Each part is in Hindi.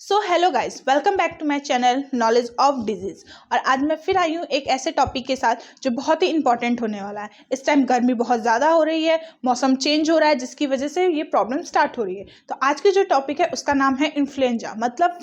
So hello guys, welcome back to my channel knowledge of disease. और आज मैं फिर आई हूँ एक ऐसे टॉपिक के साथ जो बहुत ही इंपॉर्टेंट होने वाला है। इस टाइम गर्मी बहुत ज़्यादा हो रही है, मौसम चेंज हो रहा है, जिसकी वजह से ये प्रॉब्लम स्टार्ट हो रही है। तो आज की जो टॉपिक है उसका नाम है इन्फ्लुएंजा, मतलब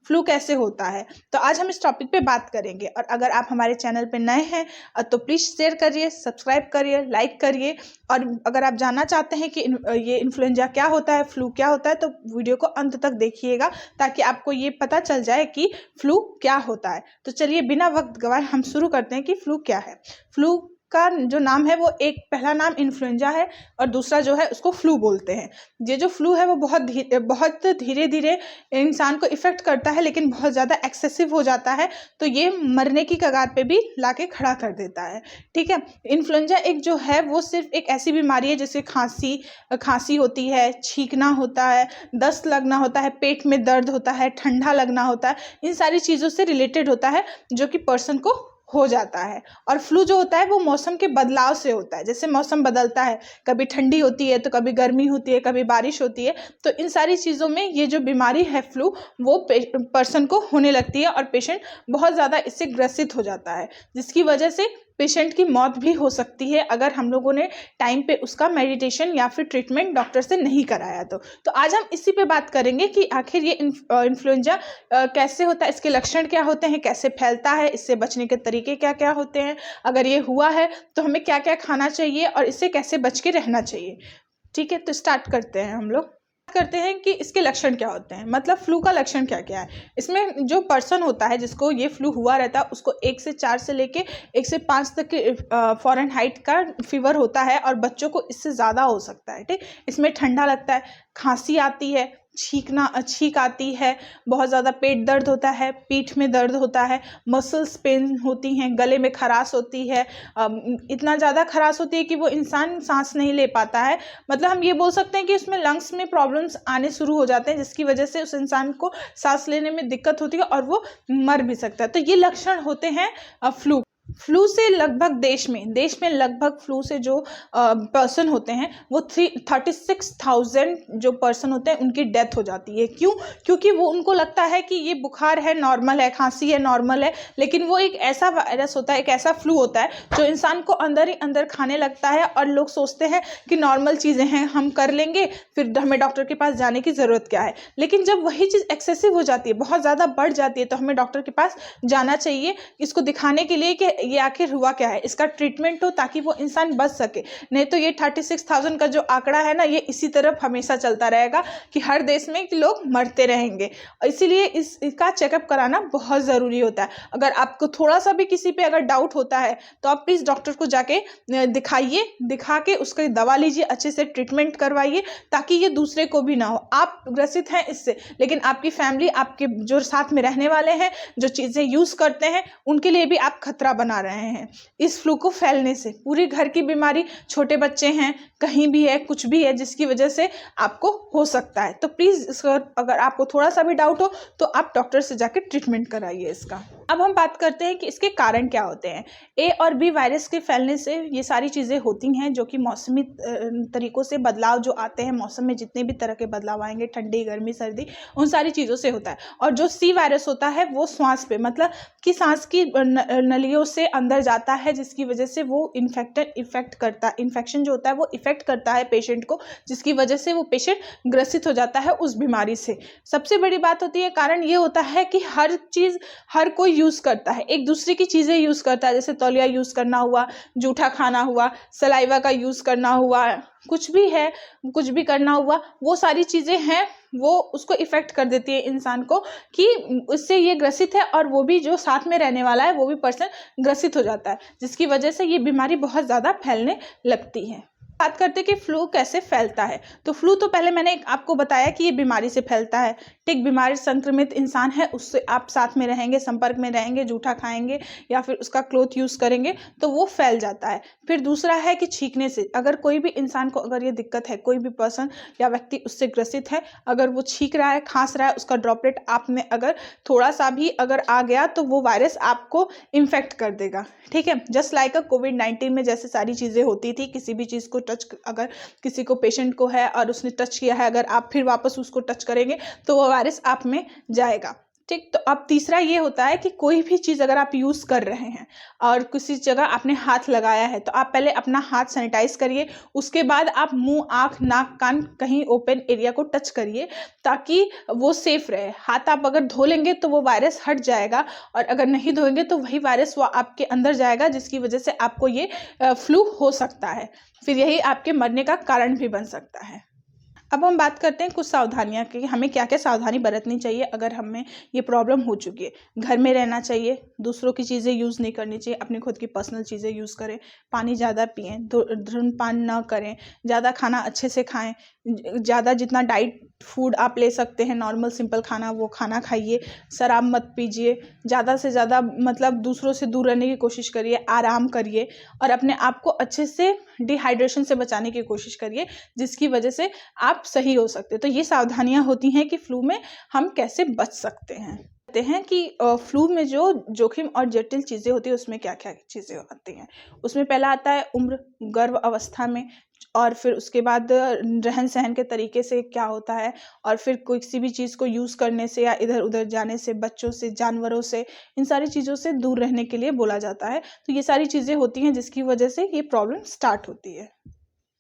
फ्लू कैसे होता है। तो आज हम इस टॉपिक पे बात करेंगे। और अगर आप हमारे चैनल पे नए हैं तो प्लीज़ शेयर करिए, सब्सक्राइब करिए, लाइक करिए। और अगर आप जानना चाहते हैं कि ये इन्फ्लुएंजा क्या होता है, फ्लू क्या होता है, तो वीडियो को अंत तक देखिएगा ताकि आपको ये पता चल जाए कि फ्लू क्या होता है। तो चलिए बिना वक्त गवाए हम शुरू करते हैं कि फ्लू क्या है। फ्लू का जो नाम है वो एक पहला नाम इन्फ्लुएंजा है और दूसरा जो है उसको फ्लू बोलते हैं। ये जो फ्लू है वो बहुत धीरे धीरे इंसान को इफ़ेक्ट करता है, लेकिन बहुत ज़्यादा एक्सेसिव हो जाता है तो ये मरने की कगार पे भी लाके खड़ा कर देता है। ठीक है, इन्फ्लुएंजा एक जो है वो सिर्फ एक ऐसी बीमारी है जैसे खांसी होती है, छींकना होता है, दस्त लगना होता है, पेट में दर्द होता है, ठंडा लगना होता है, इन सारी चीज़ों से रिलेटेड होता है जो कि पर्सन को हो जाता है। और फ्लू जो होता है वो मौसम के बदलाव से होता है। जैसे मौसम बदलता है, कभी ठंडी होती है तो कभी गर्मी होती है, कभी बारिश होती है, तो इन सारी चीज़ों में ये जो बीमारी है फ्लू वो पर्सन को होने लगती है और पेशेंट बहुत ज़्यादा इससे ग्रसित हो जाता है, जिसकी वजह से पेशेंट की मौत भी हो सकती है अगर हम लोगों ने टाइम पे उसका मेडिटेशन या फिर ट्रीटमेंट डॉक्टर से नहीं कराया। तो आज हम इसी पे बात करेंगे कि आखिर ये इन्फ्लुएंजा कैसे होता है, इसके लक्षण क्या होते हैं, कैसे फैलता है, इससे बचने के तरीके क्या क्या होते हैं, अगर ये हुआ है तो हमें क्या क्या खाना चाहिए और इससे कैसे बच के रहना चाहिए। ठीक है, तो स्टार्ट करते हैं। हम लोग करते हैं कि इसके लक्षण क्या होते हैं, मतलब फ्लू का लक्षण क्या क्या है। इसमें जो पर्सन होता है जिसको ये फ्लू हुआ रहता है उसको 1 से 4 से लेके 1 से 5 तक के फ़ारेनहाइट का फीवर होता है और बच्चों को इससे ज़्यादा हो सकता है। ठीक, इसमें ठंडा लगता है, खांसी आती है, छींक आती है, बहुत ज़्यादा पेट दर्द होता है, पीठ में दर्द होता है, मसल्स पेन होती हैं, गले में खराश होती है, इतना ज़्यादा खराश होती है कि वो इंसान सांस नहीं ले पाता है। मतलब हम ये बोल सकते हैं कि उसमें लंग्स में प्रॉब्लम्स आने शुरू हो जाते हैं, जिसकी वजह से उस इंसान को सांस लेने में दिक्कत होती है और वो मर भी सकता है। तो ये लक्षण होते हैं फ्लू से लगभग देश में लगभग फ्लू से जो पर्सन होते हैं वो 36,000 जो पर्सन होते हैं उनकी डेथ हो जाती है। क्यों? क्योंकि वो उनको लगता है कि ये बुखार है, नॉर्मल है, खांसी है, नॉर्मल है, लेकिन वो एक ऐसा वायरस होता है, एक ऐसा फ्लू होता है जो इंसान को अंदर ही अंदर खाने लगता है और लोग सोचते हैं कि नॉर्मल चीज़ें हैं, हम कर लेंगे, फिर हमें डॉक्टर के पास जाने की ज़रूरत क्या है। लेकिन जब वही चीज़ एक्सेसिव हो जाती है, बहुत ज़्यादा बढ़ जाती है, तो हमें डॉक्टर के पास जाना चाहिए इसको दिखाने के लिए कि ये आखिर हुआ क्या है, इसका ट्रीटमेंट हो ताकि वो इंसान बच सके। नहीं तो ये 36,000 का जो आंकड़ा है ना, ये इसी तरफ हमेशा चलता रहेगा कि हर देश में लोग मरते रहेंगे। इसीलिए इसका चेकअप कराना बहुत ज़रूरी होता है। अगर आपको थोड़ा सा भी किसी पे अगर डाउट होता है तो आप प्लीज़ डॉक्टर को जाके दिखाइए, दिखा के उसकी दवा लीजिए, अच्छे से ट्रीटमेंट करवाइए ताकि ये दूसरे को भी ना हो। आप ग्रसित हैं इससे, लेकिन आपकी फैमिली, आपके जो साथ में रहने वाले हैं, जो चीज़ें यूज़ करते हैं, उनके लिए भी आप खतरा बना रहे हैं इस फ्लू को फैलने से। पूरी घर की बीमारी, छोटे बच्चे हैं, कहीं भी है, कुछ भी है, जिसकी वजह से आपको हो सकता है। तो प्लीज़ अगर आपको थोड़ा सा भी डाउट हो तो आप डॉक्टर से जाकर ट्रीटमेंट कराइए इसका। अब हम बात करते हैं कि इसके कारण क्या होते हैं। ए और बी वायरस के फैलने से ये सारी चीज़ें होती हैं जो कि मौसमी तरीक़ों से बदलाव जो आते हैं, मौसम में जितने भी तरह के बदलाव आएंगे, ठंडी, गर्मी, सर्दी, उन सारी चीज़ों से होता है। और जो सी वायरस होता है वो श्वास पे, मतलब कि सांस की नलियों से अंदर जाता है, जिसकी वजह से वो इन्फेक्शन जो होता है वो इफेक्ट करता है पेशेंट को, जिसकी वजह से वो पेशेंट ग्रसित हो जाता है उस बीमारी से। सबसे बड़ी बात होती है, कारण ये होता है कि हर कोई यूज़ करता है, एक दूसरे की चीज़ें यूज़ करता है, जैसे तौलिया यूज़ करना हुआ, जूठा खाना हुआ, सलाइवा का यूज़ करना हुआ, कुछ भी है, कुछ भी करना हुआ, वो सारी चीज़ें हैं, वो उसको इफ़ेक्ट कर देती है इंसान को कि उससे ये ग्रसित है, और वो भी जो साथ में रहने वाला है वो भी पर्सन ग्रसित हो जाता है, जिसकी वजह से ये बीमारी बहुत ज़्यादा फैलने लगती है। बात करते हैं कि फ्लू कैसे फैलता है। तो फ्लू तो पहले मैंने आपको बताया कि ये बीमारी से फैलता है। ठीक, बीमारी संक्रमित इंसान है, उससे आप साथ में रहेंगे, संपर्क में रहेंगे, जूठा खाएंगे या फिर उसका क्लॉथ यूज़ करेंगे तो वो फैल जाता है। फिर दूसरा है कि छींकने से, अगर कोई भी इंसान को अगर ये दिक्कत है, कोई भी पर्सन या व्यक्ति उससे ग्रसित है, अगर वो छींक रहा है, खांस रहा है, उसका ड्रॉपलेट आप में अगर थोड़ा सा भी अगर आ गया तो वो वायरस आपको इन्फेक्ट कर देगा। ठीक है, जस्ट लाइक कोविड-19 में जैसे सारी चीज़ें होती थी, किसी भी चीज़ को टच, अगर किसी को पेशेंट को है और उसने टच किया है, अगर आप फिर वापस उसको टच करेंगे तो वो वायरस आप में जाएगा। ठीक, तो अब तीसरा ये होता है कि कोई भी चीज़ अगर आप यूज़ कर रहे हैं और किसी जगह आपने हाथ लगाया है तो आप पहले अपना हाथ सैनिटाइज करिए, उसके बाद आप मुंह, आँख, नाक, कान कहीं ओपन एरिया को टच करिए ताकि वो सेफ रहे। हाथ आप अगर धो लेंगे तो वो वायरस हट जाएगा, और अगर नहीं धोएंगे तो वही वायरस वो आपके अंदर जाएगा, जिसकी वजह से आपको ये फ्लू हो सकता है, फिर यही आपके मरने का कारण भी बन सकता है। अब हम बात करते हैं कुछ सावधानियां कि हमें क्या क्या सावधानी बरतनी चाहिए अगर हमें ये प्रॉब्लम हो चुकी है। घर में रहना चाहिए, दूसरों की चीज़ें यूज़ नहीं करनी चाहिए, अपनी खुद की पर्सनल चीज़ें यूज़ करें, पानी ज़्यादा पिएं, धूम्रपान ना करें, ज़्यादा खाना अच्छे से खाएं, ज़्यादा जितना डाइट फूड आप ले सकते हैं, नॉर्मल सिंपल खाना वो खाना खाइए, शराब मत पीजिए, ज़्यादा से ज़्यादा मतलब दूसरों से दूर रहने की कोशिश करिए, आराम करिए और अपने आप को अच्छे से डिहाइड्रेशन से बचाने की कोशिश करिए, जिसकी वजह से आप सही हो सकते हैं। तो ये सावधानियां होती हैं कि फ्लू में हम कैसे बच सकते हैं। कहते हैं कि फ्लू में जो जोखिम और जटिल चीज़ें होती है उसमें क्या क्या चीज़ें आती हैं। उसमें पहला आता है उम्र, गर्भ अवस्था में, और फिर उसके बाद रहन सहन के तरीके से क्या होता है, और फिर कोई किसी भी चीज़ को यूज़ करने से या इधर उधर जाने से, बच्चों से, जानवरों से, इन सारी चीज़ों से दूर रहने के लिए बोला जाता है। तो ये सारी चीज़ें होती हैं जिसकी वजह से ये प्रॉब्लम स्टार्ट होती है।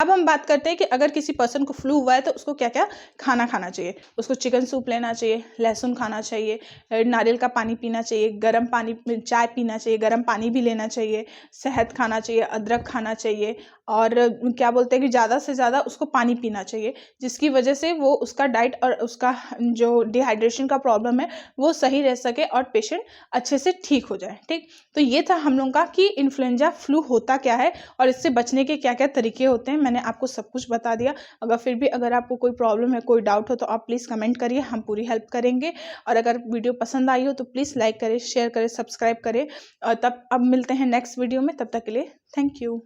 अब हम बात करते हैं कि अगर किसी पर्सन को फ्लू हुआ है तो उसको क्या क्या खाना खाना चाहिए। उसको चिकन सूप लेना चाहिए, लहसुन खाना चाहिए, नारियल का पानी पीना चाहिए, गर्म पानी में चाय पीना चाहिए, गर्म पानी भी लेना चाहिए, शहद खाना चाहिए, अदरक खाना चाहिए, और क्या बोलते हैं कि ज़्यादा से ज़्यादा उसको पानी पीना चाहिए, जिसकी वजह से वो उसका डाइट और उसका जो डिहाइड्रेशन का प्रॉब्लम है वो सही रह सके और पेशेंट अच्छे से ठीक हो जाए। ठीक, तो ये था हम लोगों का कि इन्फ्लुएंजा फ्लू होता क्या है और इससे बचने के क्या क्या तरीके होते हैं। मैंने आपको सब कुछ बता दिया। अगर आपको कोई प्रॉब्लम है, कोई डाउट हो तो आप प्लीज़ कमेंट करिए, हम पूरी हेल्प करेंगे। और अगर वीडियो पसंद आई हो तो प्लीज़ लाइक करें, शेयर करें, सब्सक्राइब करें। और तब अब मिलते हैं नेक्स्ट वीडियो में, तब तक के लिए थैंक यू।